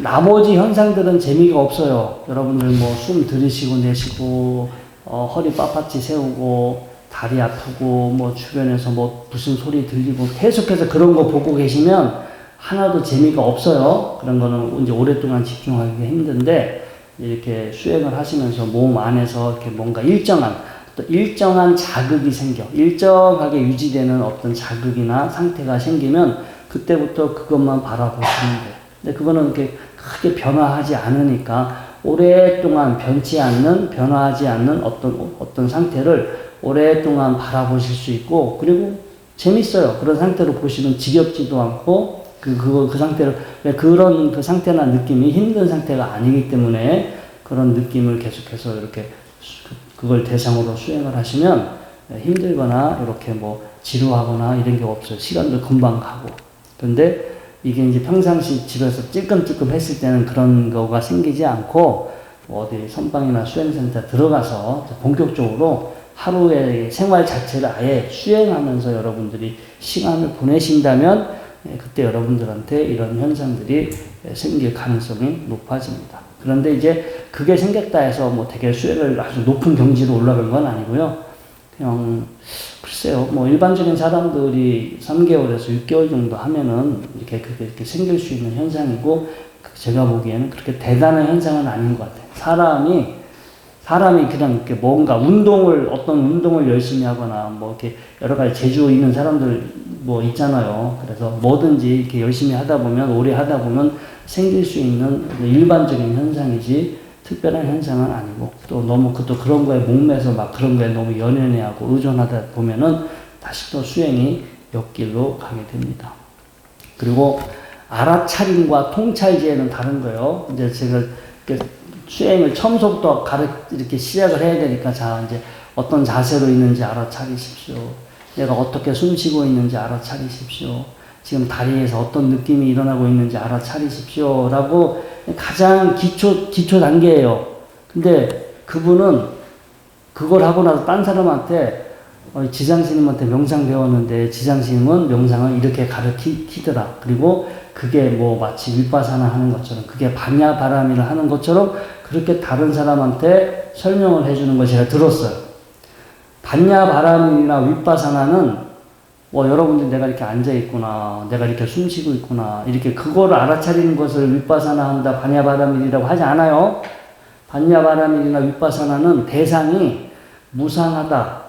나머지 현상들은 재미가 없어요. 여러분들 뭐 숨 들이쉬고 내쉬고, 허리 빳빳이 세우고, 다리 아프고, 뭐 주변에서 뭐 무슨 소리 들리고, 계속해서 그런 거 보고 계시면 하나도 재미가 없어요. 그런 거는 이제 오랫동안 집중하기가 힘든데, 이렇게 수행을 하시면서 몸 안에서 이렇게 뭔가 일정한 자극이 생겨. 일정하게 유지되는 어떤 자극이나 상태가 생기면 그때부터 그것만 바라보시면 돼요. 근데 그거는 이렇게 크게 변화하지 않으니까 오랫동안 변화하지 않는 어떤 상태를 오랫동안 바라보실 수 있고, 그리고 재밌어요. 그런 상태로 보시면 지겹지도 않고, 그 상태를, 그런 그 상태나 느낌이 힘든 상태가 아니기 때문에 그런 느낌을 계속해서 이렇게 그걸 대상으로 수행을 하시면 힘들거나 이렇게 뭐 지루하거나 이런 게 없어요. 시간도 금방 가고. 그런데 이게 이제 평상시 집에서 찔끔찔끔 했을 때는 그런 거가 생기지 않고, 어디 선방이나 수행센터 들어가서 본격적으로 하루의 생활 자체를 아예 수행하면서 여러분들이 시간을 보내신다면, 그때 여러분들한테 이런 현상들이 생길 가능성이 높아집니다. 그런데 이제 그게 생겼다 해서 뭐 되게 수행을 아주 높은 경지로 올라간 건 아니고요. 그냥 글쎄요, 뭐 일반적인 사람들이 3개월에서 6개월 정도 하면은 그게 이렇게 생길 수 있는 현상이고, 제가 보기에는 그렇게 대단한 현상은 아닌 것 같아요. 사람이 그냥 이렇게 뭔가 어떤 운동을 열심히 하거나 뭐 이렇게 여러 가지 재주 있는 사람들 뭐 있잖아요. 그래서 뭐든지 이렇게 열심히 하다 보면, 오래 하다 보면 생길 수 있는 일반적인 현상이지 특별한 현상은 아니고, 또 너무 또 그런 거에 목매서 막 그런 거에 너무 연연해하고 의존하다 보면은 다시 또 수행이 옆길로 가게 됩니다. 그리고 알아차림과 통찰지에는 다른 거예요. 이제 제가 수행을 처음부터 이렇게 시작을 해야 되니까, 자, 이제 어떤 자세로 있는지 알아차리십시오. 내가 어떻게 숨 쉬고 있는지 알아차리십시오. 지금 다리에서 어떤 느낌이 일어나고 있는지 알아차리십시오. 라고 가장 기초 단계예요. 근데 그분은 그걸 하고 나서 딴 사람한테, 지장스님한테 명상 배웠는데 지장스님은 명상을 이렇게 가르치더라. 그리고 그게 뭐 마치 윗바사나 하는 것처럼, 그게 반야바람이를 하는 것처럼 그렇게 다른 사람한테 설명을 해주는 걸 제가 들었어요. 반야바람이나 윗바사나는 여러분들 내가 이렇게 앉아있구나, 내가 이렇게 숨 쉬고 있구나, 이렇게 그거를 알아차리는 것을 윗바사나 한다, 반야바람이라고 하지 않아요. 반야바라밀이나 윗바사나는 대상이 무상하다.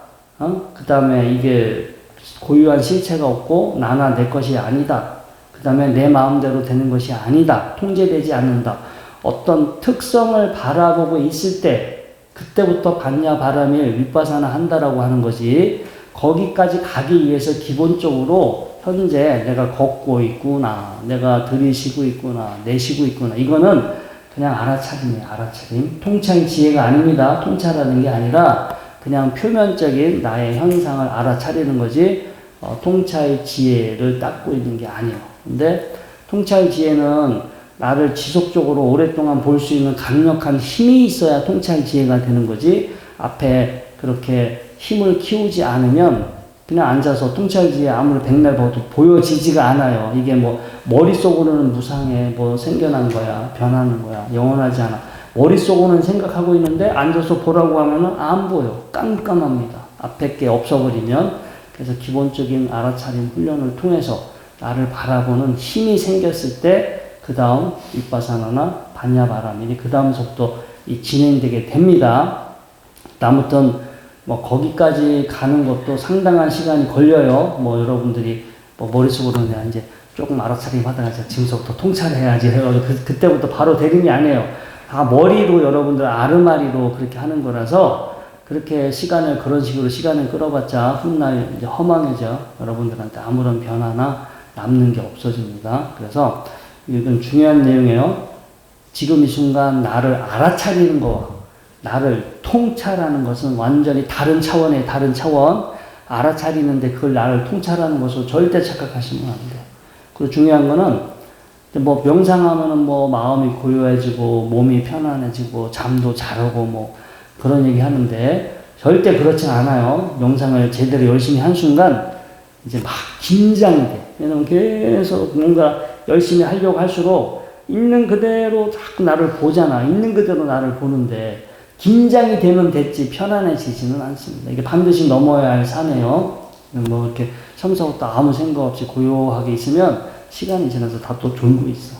그 다음에 이게 고유한 실체가 없고 나나 내 것이 아니다. 그 다음에 내 마음대로 되는 것이 아니다. 통제되지 않는다. 어떤 특성을 바라보고 있을 때 그때부터 반야바라밀 윗바사나 한다라고 하는 것이 거기까지 가기 위해서 기본적으로 현재 내가 걷고 있구나, 내가 들이쉬고 있구나, 내쉬고 있구나. 이거는 그냥 알아차림이에요. 알아차림. 통찰 지혜가 아닙니다. 통찰하는 게 아니라 그냥 표면적인 나의 현상을 알아차리는 거지 통찰 지혜를 닦고 있는 게 아니에요. 근데 통찰 지혜는 나를 지속적으로 오랫동안 볼 수 있는 강력한 힘이 있어야 통찰 지혜가 되는 거지 앞에 그렇게 힘을 키우지 않으면 그냥 앉아서 통찰 지혜 아무리 백날 봐도 보여지지가 않아요. 이게 뭐 머릿속으로는 무상해, 뭐 생겨난 거야, 변하는 거야, 영원하지 않아. 머릿속으로는 생각하고 있는데 앉아서 보라고 하면은 안 보여. 깜깜합니다. 앞에 게 없어버리면. 그래서 기본적인 알아차림 훈련을 통해서 나를 바라보는 힘이 생겼을 때 그 다음 윗바사나나 반야바라밀이 그 다음서부터 진행되게 됩니다. 아무튼 뭐 거기까지 가는 것도 상당한 시간이 걸려요. 뭐 여러분들이 뭐 머릿속으로는 이제 조금 알아차림 하다가 지금서부터 통찰해야지 해가지고 그때부터 바로 되는 게 아니에요. 다 머리로 여러분들 아르마리로 그렇게 하는 거라서 그렇게 시간을 그런 식으로 시간을 끌어봤자 훗날 이제 허망해져. 여러분들한테 아무런 변화나 남는 게 없어집니다. 그래서 이건 중요한 내용이에요. 지금 이 순간 나를 알아차리는 거, 나를 통찰하는 것은 완전히 다른 차원의 다른 차원. 알아차리는데 그걸 나를 통찰하는 것으로 절대 착각하시면 안 돼요. 그리고 중요한 거는 뭐 명상하면은 뭐 마음이 고요해지고 몸이 편안해지고 잠도 잘 오고 뭐 그런 얘기 하는데 절대 그렇진 않아요. 명상을 제대로 열심히 한 순간 이제 막 긴장이 돼. 왜냐면 계속 뭔가 열심히 하려고 할수록 있는 그대로 자꾸 나를 보잖아. 있는 그대로 나를 보는데 긴장이 되면 됐지 편안해지지는 않습니다. 이게 반드시 넘어야 할 산이에요. 뭐 이렇게 처음부터 아무 생각 없이 고요하게 있으면 시간이 지나서 다 또 졸고 있어.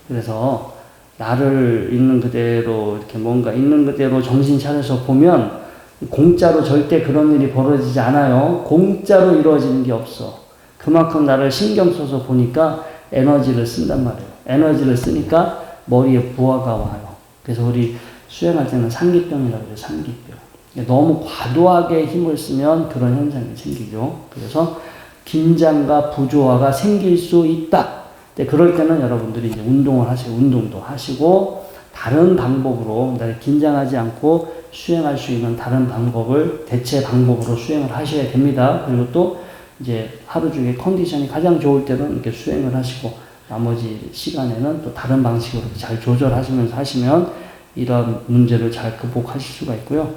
그래서 나를 있는 그대로 이렇게 뭔가 있는 그대로 정신 차려서 보면 공짜로 절대 그런 일이 벌어지지 않아요. 공짜로 이루어지는 게 없어. 그만큼 나를 신경 써서 보니까 에너지를 쓴단 말이에요. 에너지를 쓰니까 머리에 부하가 와요. 그래서 우리 수행할 때는 상기병이라고 해요. 상기병. 너무 과도하게 힘을 쓰면 그런 현상이 생기죠. 그래서 긴장과 부조화가 생길 수 있다. 그럴 때는 여러분들이 이제 운동을 하시고, 운동도 하시고, 다른 방법으로, 긴장하지 않고 수행할 수 있는 다른 방법을, 대체 방법으로 수행을 하셔야 됩니다. 그리고 또, 이제 하루 중에 컨디션이 가장 좋을 때는 이렇게 수행을 하시고, 나머지 시간에는 또 다른 방식으로 잘 조절하시면서 하시면 이런 문제를 잘 극복하실 수가 있고요.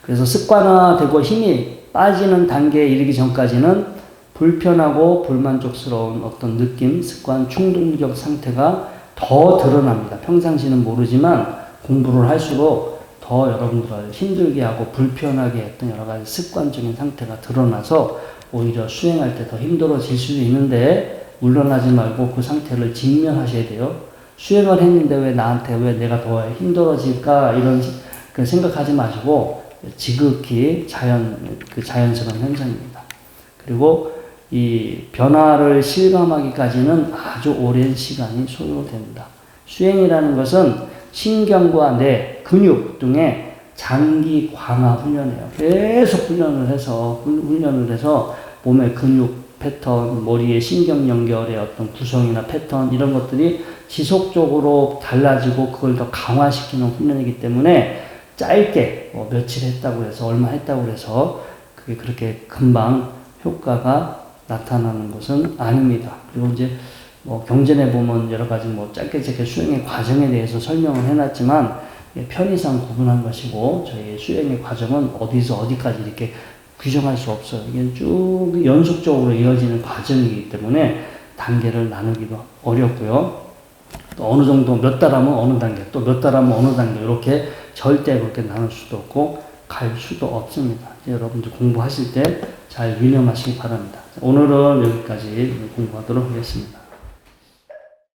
그래서 습관화되고 힘이 빠지는 단계에 이르기 전까지는 불편하고 불만족스러운 어떤 느낌, 습관, 충동적 상태가 더 드러납니다. 평상시는 모르지만 공부를 할수록 더 여러분들을 힘들게 하고 불편하게 했던 여러 가지 습관적인 상태가 드러나서 오히려 수행할 때 더 힘들어질 수도 있는데 물러나지 말고 그 상태를 직면하셔야 돼요. 수행을 했는데 왜 나한테 왜 내가 더 힘들어질까 이런 그 생각하지 마시고 지극히 자연스러운 현상입니다. 그리고 이 변화를 실감하기까지는 아주 오랜 시간이 소요됩니다. 수행이라는 것은 신경과 뇌, 근육 등의 장기 강화 훈련이에요. 계속 훈련을 해서 몸의 근육 패턴, 머리의 신경 연결의 어떤 구성이나 패턴 이런 것들이 지속적으로 달라지고 그걸 더 강화시키는 훈련이기 때문에 짧게 뭐 며칠 했다고 해서 얼마 했다고 해서 그게 그렇게 금방 효과가 나타나는 것은 아닙니다. 그리고 이제 뭐 경전에 보면 여러 가지 뭐 짧게 수행의 과정에 대해서 설명을 해놨지만 편의상 구분한 것이고 저희 수행의 과정은 어디서 어디까지 이렇게 규정할 수 없어요. 이게 쭉 연속적으로 이어지는 과정이기 때문에 단계를 나누기도 어렵고요. 또 어느 정도 몇 달 하면 어느 단계, 또 몇 달 하면 어느 단계 이렇게 절대 그렇게 나눌 수도 없고 갈 수도 없습니다. 여러분들 공부하실 때 잘 유념하시기 바랍니다. 오늘은 여기까지 공부하도록 하겠습니다.